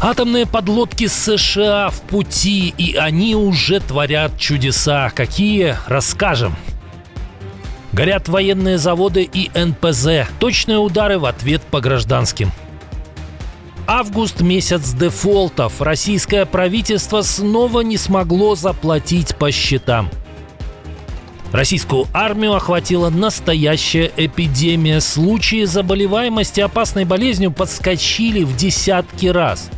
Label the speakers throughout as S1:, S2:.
S1: Атомные подлодки США в пути, и они уже творят чудеса. Какие? Расскажем. Горят военные заводы и НПЗ. Точные удары в ответ по гражданским. Август – месяц дефолтов. Российское правительство снова не смогло заплатить по счетам. Российскую армию охватила настоящая эпидемия. Случаи заболеваемости опасной болезнью подскочили в десятки раз.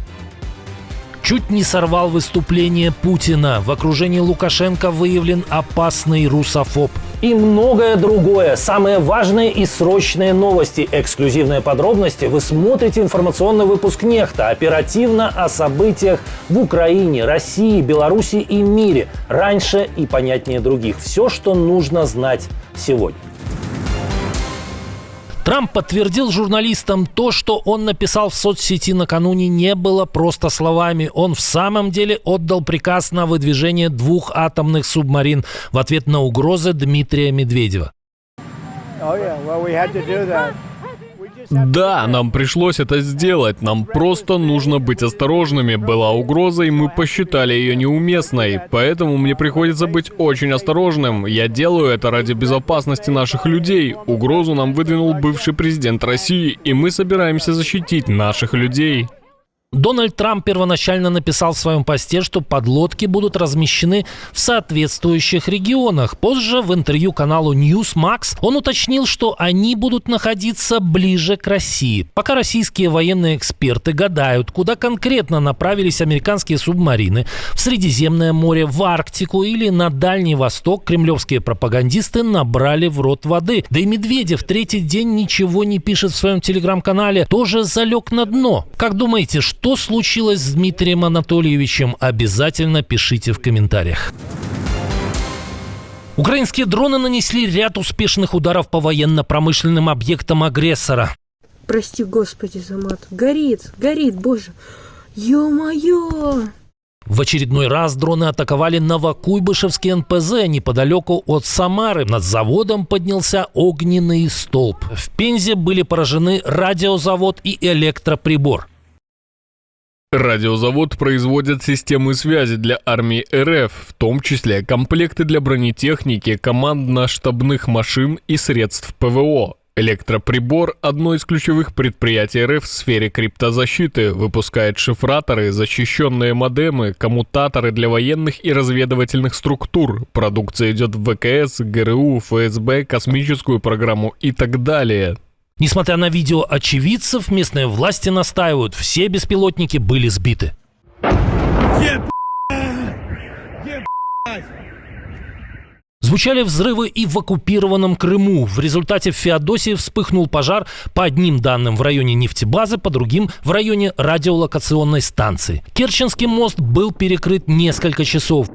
S1: Чуть не сорвал выступление Путина. В окружении Лукашенко выявлен опасный русофоб.
S2: И многое другое. Самые важные и срочные новости. Эксклюзивные подробности вы смотрите информационный выпуск «Нехта». Оперативно о событиях в Украине, России, Беларуси и мире. Раньше и понятнее других. Все, что нужно знать сегодня.
S1: Трамп подтвердил журналистам: то, что он написал в соцсети накануне, не было просто словами. Он в самом деле отдал приказ на выдвижение 2 атомных субмарин в ответ на угрозы Дмитрия Медведева.
S3: Да, нам пришлось это сделать. Нам просто нужно быть осторожными. Была угроза, и мы посчитали ее неуместной. Поэтому мне приходится быть очень осторожным. Я делаю это ради безопасности наших людей. Угрозу нам выдвинул бывший президент России, и мы собираемся защитить наших людей.
S1: Дональд Трамп первоначально написал в своем посте, что подлодки будут размещены в соответствующих регионах. Позже в интервью каналу Newsmax он уточнил, что они будут находиться ближе к России. Пока российские военные эксперты гадают, куда конкретно направились американские субмарины – в Средиземное море, в Арктику или на Дальний Восток, кремлевские пропагандисты набрали в рот воды. Да и Медведев третий день ничего не пишет в своем телеграм-канале, тоже залег на дно. Как думаете, что случилось с Дмитрием Анатольевичем? Обязательно пишите в комментариях. Украинские дроны нанесли ряд успешных ударов по военно-промышленным объектам агрессора.
S4: Прости, Господи, за мат. Горит, боже. Ё-моё!
S1: В очередной раз дроны атаковали Новокуйбышевский НПЗ неподалеку от Самары. Над заводом поднялся огненный столб. В Пензе были поражены радиозавод и электроприбор.
S3: Радиозавод производит системы связи для армии РФ, в том числе комплекты для бронетехники, командно-штабных машин и средств ПВО. Электроприбор – одно из ключевых предприятий РФ в сфере криптозащиты, выпускает шифраторы, защищенные модемы, коммутаторы для военных и разведывательных структур. Продукция идет в ВКС, ГРУ, ФСБ, космическую программу и так далее.
S1: Несмотря на видео очевидцев, местные власти настаивают, все беспилотники были сбиты. Звучали взрывы и в оккупированном Крыму. В результате в Феодосии вспыхнул пожар, по одним данным в районе нефтебазы, по другим в районе радиолокационной станции. Керченский мост был перекрыт несколько часов.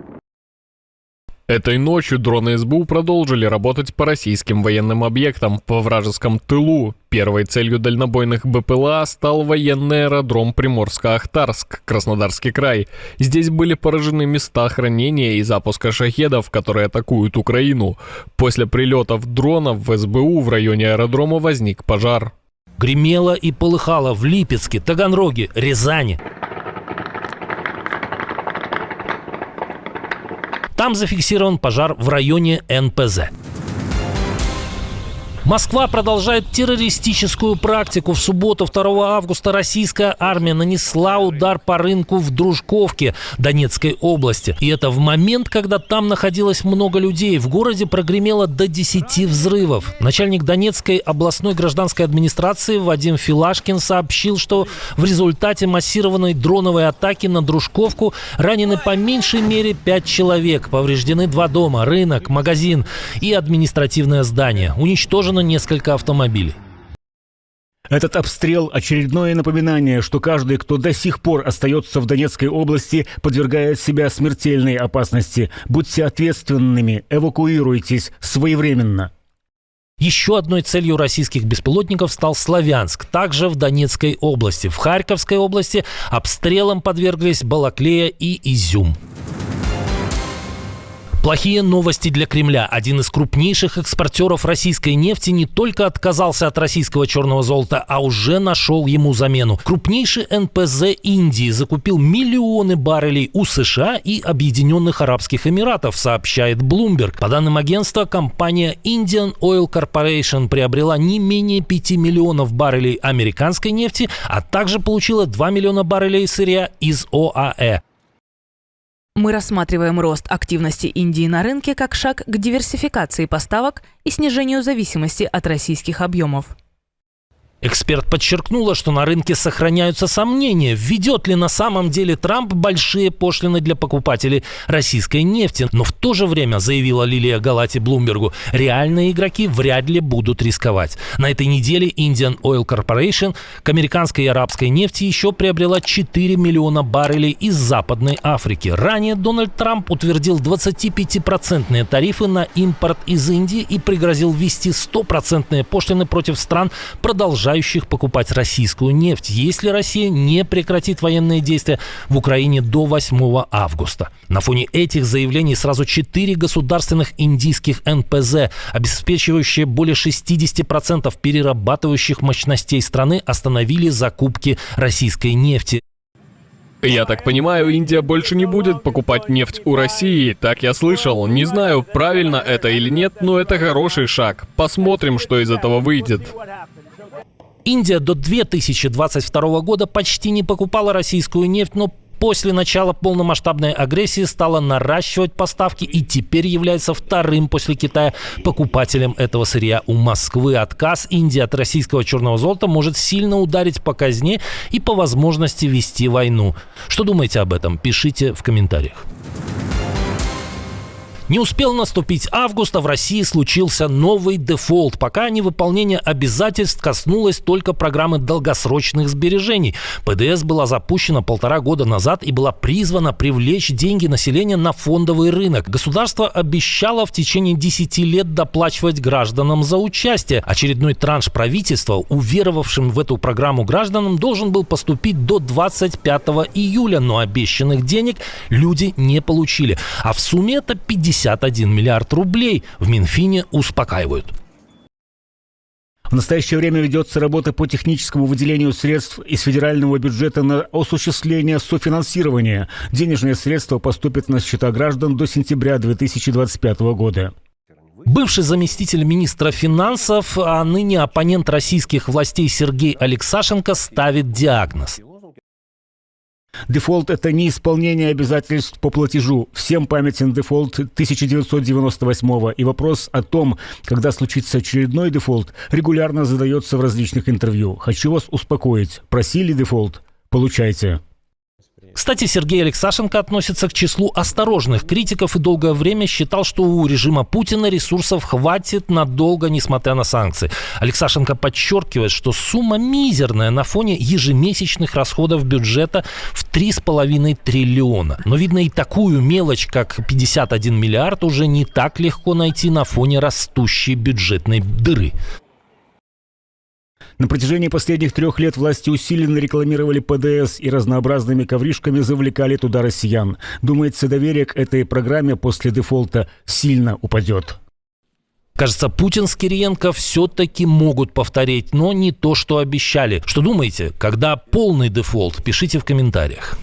S3: Этой ночью дроны СБУ продолжили работать по российским военным объектам во вражеском тылу. Первой целью дальнобойных БПЛА стал военный аэродром Приморско-Ахтарск, Краснодарский край. Здесь были поражены места хранения и запуска шахедов, которые атакуют Украину. После прилетов дронов в СБУ в районе аэродрома возник пожар.
S1: Гремело и полыхало в Липецке, Таганроге, Рязани. Там зафиксирован пожар в районе НПЗ. Москва продолжает террористическую практику. В субботу, 2 августа, российская армия нанесла удар по рынку в Дружковке Донецкой области. И это в момент, когда там находилось много людей. В городе прогремело до 10 взрывов. Начальник Донецкой областной гражданской администрации Вадим Филашкин сообщил, что в результате массированной дроновой атаки на Дружковку ранены по меньшей мере 5 человек. Повреждены 2 дома, рынок, магазин и административное здание. Уничтожено несколько автомобилей.
S5: Этот обстрел – очередное напоминание, что каждый, кто до сих пор остается в Донецкой области, подвергает себя смертельной опасности. Будьте ответственными, эвакуируйтесь своевременно.
S1: Еще одной целью российских беспилотников стал Славянск, также в Донецкой области. В Харьковской области обстрелам подверглись Балаклея и Изюм. Плохие новости для Кремля. Один из крупнейших экспортеров российской нефти не только отказался от российского черного золота, а уже нашел ему замену. Крупнейший НПЗ Индии закупил миллионы баррелей у США и Объединенных Арабских Эмиратов, сообщает Bloomberg. По данным агентства, компания Indian Oil Corporation приобрела не менее 5 миллионов баррелей американской нефти, а также получила 2 миллиона баррелей сырья из ОАЭ.
S6: Мы рассматриваем рост активности Индии на рынке как шаг к диверсификации поставок и снижению зависимости от российских объемов.
S1: Эксперт подчеркнула, что на рынке сохраняются сомнения, введет ли на самом деле Трамп большие пошлины для покупателей российской нефти. Но в то же время, заявила Лилия Галати Блумбергу, реальные игроки вряд ли будут рисковать. На этой неделе Indian Oil Corporation к американской и арабской нефти еще приобрела 4 миллиона баррелей из Западной Африки. Ранее Дональд Трамп утвердил 25% тарифы на импорт из Индии и пригрозил ввести 100% пошлины против стран, продолжающих покупать российскую нефть, если Россия не прекратит военные действия в Украине до 8 августа. На фоне этих заявлений сразу 4 государственных индийских НПЗ, обеспечивающие более 60% перерабатывающих мощностей страны, остановили закупки российской нефти.
S3: Я так понимаю, Индия больше не будет покупать нефть у России, так я слышал. Не знаю, правильно это или нет, но это хороший шаг. Посмотрим, что из этого выйдет.
S1: Индия до 2022 года почти не покупала российскую нефть, но после начала полномасштабной агрессии стала наращивать поставки и теперь является вторым после Китая покупателем этого сырья у Москвы. Отказ Индии от российского черного золота может сильно ударить по казне и по возможности вести войну. Что думаете об этом? Пишите в комментариях. Не успел наступить август, а в России случился новый дефолт, пока невыполнение обязательств коснулось только программы долгосрочных сбережений. ПДС была запущена 1,5 года назад и была призвана привлечь деньги населения на фондовый рынок. Государство обещало в течение 10 лет доплачивать гражданам за участие. Очередной транш правительства, уверовавшим в эту программу гражданам, должен был поступить до 25 июля, но обещанных денег люди не получили. А в сумме это 51 миллиард рублей. В Минфине успокаивают.
S5: В настоящее время ведется работа по техническому выделению средств из федерального бюджета на осуществление софинансирования. Денежные средства поступят на счета граждан до сентября 2025 года.
S1: Бывший заместитель министра финансов, а ныне оппонент российских властей Сергей Алексашенко ставит диагноз.
S5: Дефолт – это неисполнение обязательств по платежу. Всем памятен дефолт 1998-го. И вопрос о том, когда случится очередной дефолт, регулярно задается в различных интервью. Хочу вас успокоить. Просили дефолт? Получайте.
S1: Кстати, Сергей Алексашенко относится к числу осторожных критиков и долгое время считал, что у режима Путина ресурсов хватит надолго, несмотря на санкции. Алексашенко подчеркивает, что сумма мизерная на фоне ежемесячных расходов бюджета в 3,5 триллиона. Но, видно, и такую мелочь, как 51 миллиард, уже не так легко найти на фоне растущей бюджетной дыры.
S5: На протяжении последних 3 лет власти усиленно рекламировали ПДС и разнообразными ковришками завлекали туда россиян. Думается, доверие к этой программе после дефолта сильно упадет.
S1: Кажется, Путин с Кириенко все-таки могут повторить, но не то, что обещали. Что думаете, когда полный дефолт? Пишите в комментариях.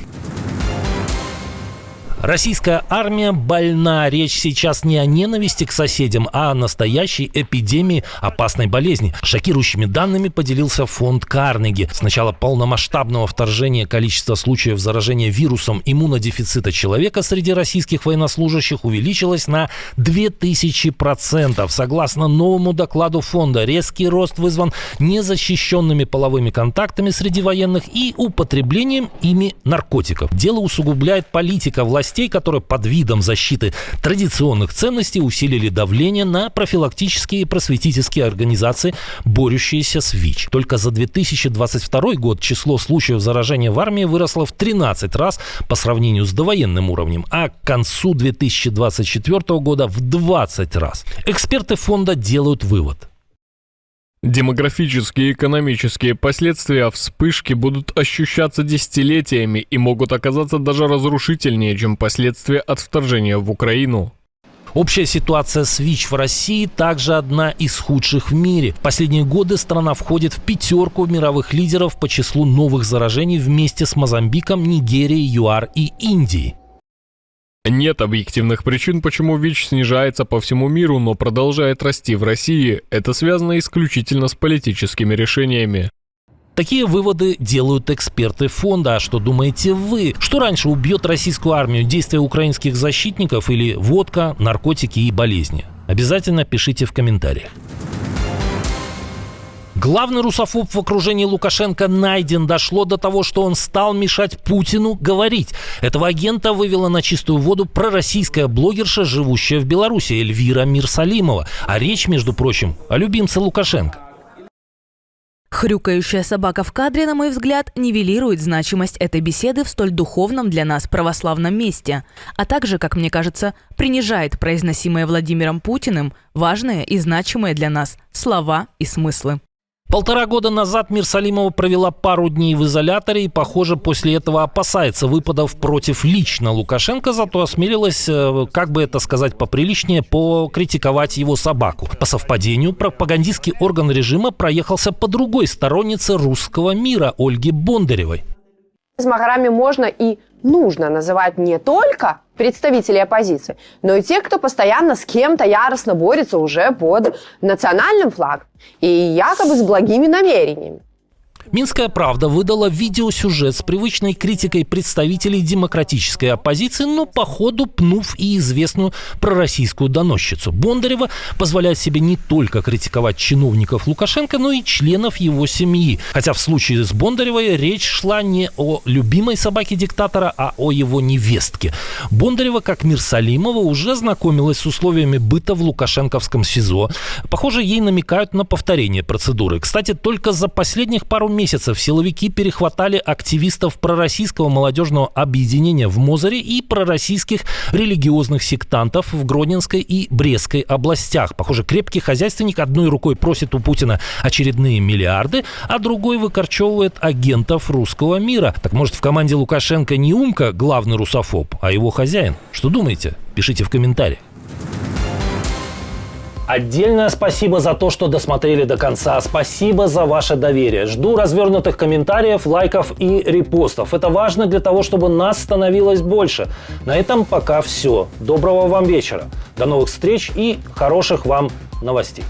S1: Российская армия больна. Речь сейчас не о ненависти к соседям, а о настоящей эпидемии опасной болезни. Шокирующими данными поделился фонд Карнеги. С начала полномасштабного вторжения количество случаев заражения вирусом иммунодефицита человека среди российских военнослужащих увеличилось на 2000%. Согласно новому докладу фонда, резкий рост вызван незащищенными половыми контактами среди военных и употреблением ими наркотиков. Дело усугубляет политика властей, которые под видом защиты традиционных ценностей усилили давление на профилактические и просветительские организации, борющиеся с ВИЧ. Только за 2022 год число случаев заражения в армии выросло в 13 раз по сравнению с довоенным уровнем, а к концу 2024 года в 20 раз. Эксперты фонда делают вывод.
S3: Демографические и экономические последствия вспышки будут ощущаться десятилетиями и могут оказаться даже разрушительнее, чем последствия от вторжения в Украину.
S1: Общая ситуация с ВИЧ в России также одна из худших в мире. В последние годы страна входит в 5 мировых лидеров по числу новых заражений вместе с Мозамбиком, Нигерией, ЮАР и Индией.
S3: Нет объективных причин, почему ВИЧ снижается по всему миру, но продолжает расти в России. Это связано исключительно с политическими решениями.
S1: Такие выводы делают эксперты фонда. А что думаете вы? Что раньше убьет российскую армию? Действия украинских защитников или водка, наркотики и болезни? Обязательно пишите в комментариях. Главный русофоб в окружении Лукашенко найден. Дошло до того, что он стал мешать Путину говорить. Этого агента вывела на чистую воду пророссийская блогерша, живущая в Беларуси, Эльвира Мирсалимова. А речь, между прочим, о любимце Лукашенко.
S6: Хрюкающая собака в кадре, на мой взгляд, нивелирует значимость этой беседы в столь духовном для нас православном месте, а также, как мне кажется, принижает произносимые Владимиром Путиным важные и значимые для нас слова и смыслы.
S1: 1,5 года назад Мирсалимова провела пару дней в изоляторе и, похоже, после этого опасается выпадов против лично Лукашенко, зато осмелилась, как бы это сказать поприличнее, покритиковать его собаку. По совпадению, пропагандистский орган режима проехался по другой стороннице русского мира Ольге Бондаревой.
S7: Змагарами можно и нужно называть не только представителей оппозиции, но и тех, кто постоянно с кем-то яростно борется уже под национальным флагом и якобы с благими намерениями.
S1: «Минская правда» выдала видеосюжет с привычной критикой представителей демократической оппозиции, но по ходу пнув и известную пророссийскую доносчицу. Бондарева позволяет себе не только критиковать чиновников Лукашенко, но и членов его семьи. Хотя в случае с Бондаревой речь шла не о любимой собаке диктатора, а о его невестке. Бондарева, как Мирсалимова, уже знакомилась с условиями быта в лукашенковском СИЗО. Похоже, ей намекают на повторение процедуры. Кстати, только за последних пару месяцев силовики перехватали активистов пророссийского молодежного объединения в Мозыре и пророссийских религиозных сектантов в Гродненской и Брестской областях. Похоже, крепкий хозяйственник одной рукой просит у Путина очередные миллиарды, а другой выкорчевывает агентов русского мира. Так может, в команде Лукашенко не Умка главный русофоб, а его хозяин? Что думаете? Пишите в комментариях.
S2: Отдельное спасибо за то, что досмотрели до конца. Спасибо за ваше доверие. Жду развернутых комментариев, лайков и репостов. Это важно для того, чтобы нас становилось больше. На этом пока все. Доброго вам вечера. До новых встреч и хороших вам новостей.